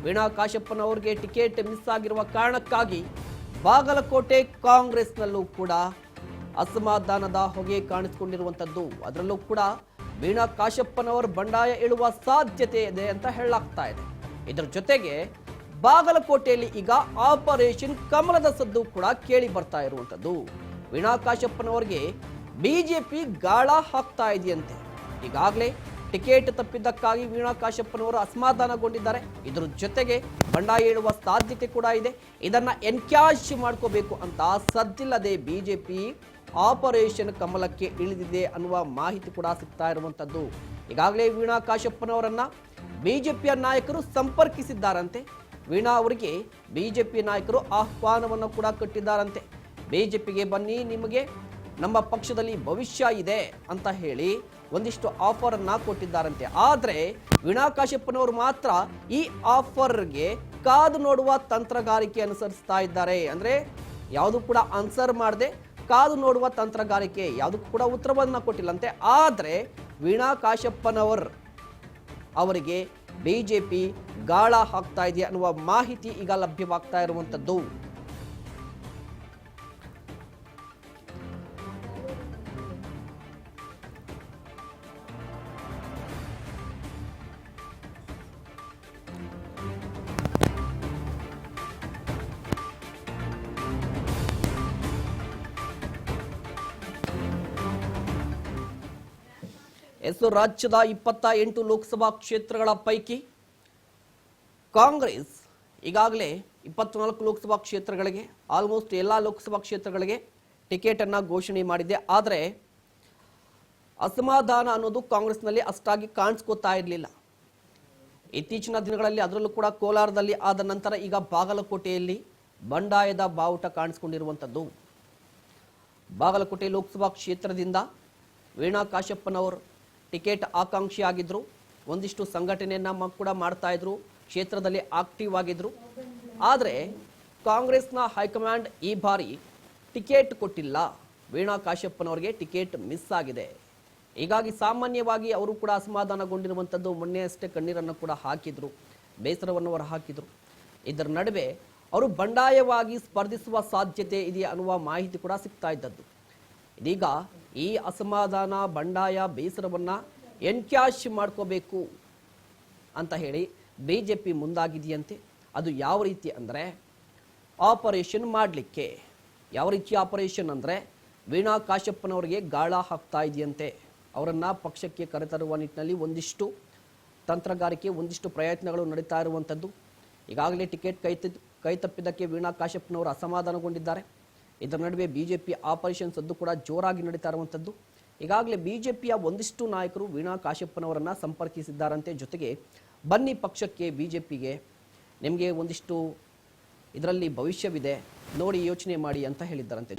Veena ಕಾಶಪ್ಪನವರಿಗೆ ticket miss ಆಗಿರುವ ಕಾರಣಕ್ಕಾಗಿ ಬಾಗಲಕೋಟೆ ಕಾಂಗ್ರೆಸ್ನಲ್ಲೂ ಕೂಡ ಅಸಮಾಧಾನದ ಹೊಗೆ ಕಾಣಿಸಿಕೊಂಡಿರುವಂಥದ್ದು. ಅದರಲ್ಲೂ ಕೂಡ ವೀಣಾ ಕಾಶಪ್ಪನವರು ಬಂಡಾಯ ಇಳುವ ಸಾಧ್ಯತೆ ಇದೆ ಅಂತ ಹೇಳಲಾಗ್ತಾ ಇದೆ. ಇದರ ಜೊತೆಗೆ ಬಾಗಲಕೋಟೆಯಲ್ಲಿ ಈಗ ಆಪರೇಷನ್ ಕಮಲದ ಸದ್ದು ಕೂಡ ಕೇಳಿ ಬರ್ತಾ ಇರುವಂಥದ್ದು. ವೀಣಾ ಕಾಶಪ್ಪನವರಿಗೆ ಬಿಜೆಪಿ ಗಾಳ ಹಾಕ್ತಾ ಇದೆಯಂತೆ. ಈಗಾಗಲೇ ಟಿಕೆಟ್ ತಪ್ಪಿದ್ದಕ್ಕಾಗಿ ವೀಣಾ ಕಾಶಪ್ಪನವರು ಅಸಮಾಧಾನಗೊಂಡಿದ್ದಾರೆ. ಇದರ ಜೊತೆಗೆ ಬಂಡಾಯ ಇಳುವ ಸಾಧ್ಯತೆ ಕೂಡ ಇದೆ. ಇದನ್ನ ಎನ್ಕ್ಯಾಶ್ ಮಾಡ್ಕೋಬೇಕು ಅಂತ ಸದ್ದಿಲ್ಲದೆ ಬಿಜೆಪಿ ಆಪರೇಷನ್ ಕಮಲಕ್ಕೆ ಇಳಿದಿದೆ ಅನ್ನುವ ಮಾಹಿತಿ ಕೂಡ ಸಿಗ್ತಾ ಇರುವಂಥದ್ದು. ಈಗಾಗಲೇ ವೀಣಾ ಕಾಶಪ್ಪನವರನ್ನ ಬಿಜೆಪಿಯ ನಾಯಕರು ಸಂಪರ್ಕಿಸಿದ್ದಾರಂತೆ. ವೀಣಾ ಅವರಿಗೆ ಬಿಜೆಪಿ ನಾಯಕರು ಆಹ್ವಾನವನ್ನು ಕೂಡ ಕೊಟ್ಟಿದ್ದಾರಂತೆ. ಬಿಜೆಪಿಗೆ ಬನ್ನಿ, ನಿಮಗೆ ನಮ್ಮ ಪಕ್ಷದಲ್ಲಿ ಭವಿಷ್ಯ ಇದೆ ಅಂತ ಹೇಳಿ ಒಂದಿಷ್ಟು ಆಫರ್ ಅನ್ನ ಕೊಟ್ಟಿದ್ದಾರಂತೆ. ಆದರೆ ವೀಣಾ ಕಾಶಪ್ಪನವರು ಮಾತ್ರ ಈ ಆಫರ್ಗೆ ಕಾದು ನೋಡುವ ತಂತ್ರಗಾರಿಕೆ ಅನುಸರಿಸ್ತಾ ಇದ್ದಾರೆ. ಅಂದ್ರೆ ಯಾವುದು ಕೂಡ ಆನ್ಸರ್ ಮಾಡದೆ ಕಾದು ನೋಡುವ ತಂತ್ರಗಾರಿಕೆ, ಯಾವುದಕ್ಕೂ ಕೂಡ ಉತ್ತರವನ್ನ ಕೊಟ್ಟಿಲ್ಲಂತೆ. ಆದರೆ ವೀಣಾ ಅವರಿಗೆ ಬಿಜೆಪಿ ಗಾಳ ಹಾಕ್ತಾ ಇದೆ ಅನ್ನುವ ಮಾಹಿತಿ ಈಗ ಲಭ್ಯವಾಗ್ತಾ ಇರುವಂತದ್ದು. ರಾಜ್ಯದ 28 ಲೋಕಸಭಾ ಕ್ಷೇತ್ರಗಳ ಪೈಕಿ ಕಾಂಗ್ರೆಸ್ ಈಗಾಗಲೇ 24 ಲೋಕಸಭಾ ಕ್ಷೇತ್ರಗಳಿಗೆ, ಆಲ್ಮೋಸ್ಟ್ ಎಲ್ಲ ಲೋಕಸಭಾ ಕ್ಷೇತ್ರಗಳಿಗೆ ಟಿಕೆಟ್ ಅನ್ನ ಘೋಷಣೆ ಮಾಡಿದೆ. ಆದರೆ ಅಸಮಾಧಾನ ಅನ್ನೋದು ಕಾಂಗ್ರೆಸ್ನಲ್ಲಿ ಅಷ್ಟಾಗಿ ಕಾಣಿಸ್ಕೋತಾ ಇರಲಿಲ್ಲ. ಇತ್ತೀಚಿನ ದಿನಗಳಲ್ಲಿ ಅದರಲ್ಲೂ ಕೂಡ ಕೋಲಾರದಲ್ಲಿ ಆದ ನಂತರ ಈಗ ಬಾಗಲಕೋಟೆಯಲ್ಲಿ ಬಂಡಾಯದ ಬಾವುಟ ಕಾಣಿಸಿಕೊಂಡಿರುವಂಥದ್ದು. ಬಾಗಲಕೋಟೆ ಲೋಕಸಭಾ ಕ್ಷೇತ್ರದಿಂದ ವೀಣಾ ಕಾಶಪ್ಪನವರು ಟಿಕೆಟ್ ಆಕಾಂಕ್ಷಿಯಾಗಿದ್ದರು. ಒಂದಿಷ್ಟು ಸಂಘಟನೆಯನ್ನ ಕೂಡ ಮಾಡ್ತಾ ಇದ್ರು, ಕ್ಷೇತ್ರದಲ್ಲಿ ಆಕ್ಟಿವ್ ಆಗಿದ್ರು. ಆದರೆ ಕಾಂಗ್ರೆಸ್ನ ಹೈಕಮಾಂಡ್ ಈ ಬಾರಿ ಟಿಕೆಟ್ ಕೊಟ್ಟಿಲ್ಲ. ವೀಣಾ ಕಾಶಪ್ಪನವರಿಗೆ ಟಿಕೆಟ್ ಮಿಸ್ ಆಗಿದೆ. ಹೀಗಾಗಿ ಸಾಮಾನ್ಯವಾಗಿ ಅವರು ಕೂಡ ಅಸಮಾಧಾನಗೊಂಡಿರುವಂಥದ್ದು. ಮೊನ್ನೆ ಅಷ್ಟೇ ಕಣ್ಣೀರನ್ನು ಕೂಡ ಹಾಕಿದ್ರು, ಬೇಸರವನ್ನು ಹೊರ ಹಾಕಿದ್ರು. ಇದರ ನಡುವೆ ಅವರು ಬಂಡಾಯವಾಗಿ ಸ್ಪರ್ಧಿಸುವ ಸಾಧ್ಯತೆ ಇದೆ ಅನ್ನುವ ಮಾಹಿತಿ ಕೂಡ ಸಿಗ್ತಾ ಇದ್ದದ್ದು. ಇದೀಗ ಈ ಅಸಮಾಧಾನ, ಬಂಡಾಯ, ಬೇಸರವನ್ನ ಎನ್ಕ್ಯಾಶ್ ಮಾಡ್ಕೋಬೇಕು ಅಂತ ಹೇಳಿ ಬಿಜೆಪಿ ಮುಂದಾಗಿದೆಯಂತೆ. ಅದು ಯಾವ ರೀತಿ ಅಂದರೆ ಆಪರೇಷನ್ ಮಾಡಲಿಕ್ಕೆ. ಯಾವ ರೀತಿ ಆಪರೇಷನ್ ಅಂದರೆ ವೀಣಾ ಕಾಶಪ್ಪನವರಿಗೆ ಗಾಳ ಹಾಕ್ತಾ ಇದೆಯಂತೆ. ಅವರನ್ನ ಪಕ್ಷಕ್ಕೆ ಕರೆತರುವ ನಿಟ್ಟಿನಲ್ಲಿ ಒಂದಿಷ್ಟು ತಂತ್ರಗಾರಿಕೆ, ಒಂದಿಷ್ಟು ಪ್ರಯತ್ನಗಳು ನಡೀತಾ ಇರುವಂಥದ್ದು. ಈಗಾಗಲೇ ಟಿಕೆಟ್ ಕೈ ತಪ್ಪಿದ್ದಕ್ಕೆ ವೀಣಾ ಕಾಶಪ್ಪನವರು ಅಸಮಾಧಾನಗೊಂಡಿದ್ದಾರೆ. ಇದರ ನಡುವೆ ಬಿಜೆಪಿ ಆಪರೇಷನ್ ಸದ್ದು ಕೂಡ ಜೋರಾಗಿ ನಡೀತಾ ಇರುವಂಥದ್ದು. ಈಗಾಗಲೇ ಬಿಜೆಪಿಯ ಒಂದಿಷ್ಟು ನಾಯಕರು ವೀಣಾ ಕಾಶಪ್ಪನವರನ್ನ ಸಂಪರ್ಕಿಸಿದ್ದಾರಂತೆ. ಜೊತೆಗೆ ಬನ್ನಿ ಪಕ್ಷಕ್ಕೆ, ಬಿಜೆಪಿಗೆ, ನಿಮಗೆ ಒಂದಿಷ್ಟು ಇದರಲ್ಲಿ ಭವಿಷ್ಯವಿದೆ, ನೋಡಿ ಯೋಚನೆ ಮಾಡಿ ಅಂತ ಹೇಳಿದ್ದಾರಂತೆ.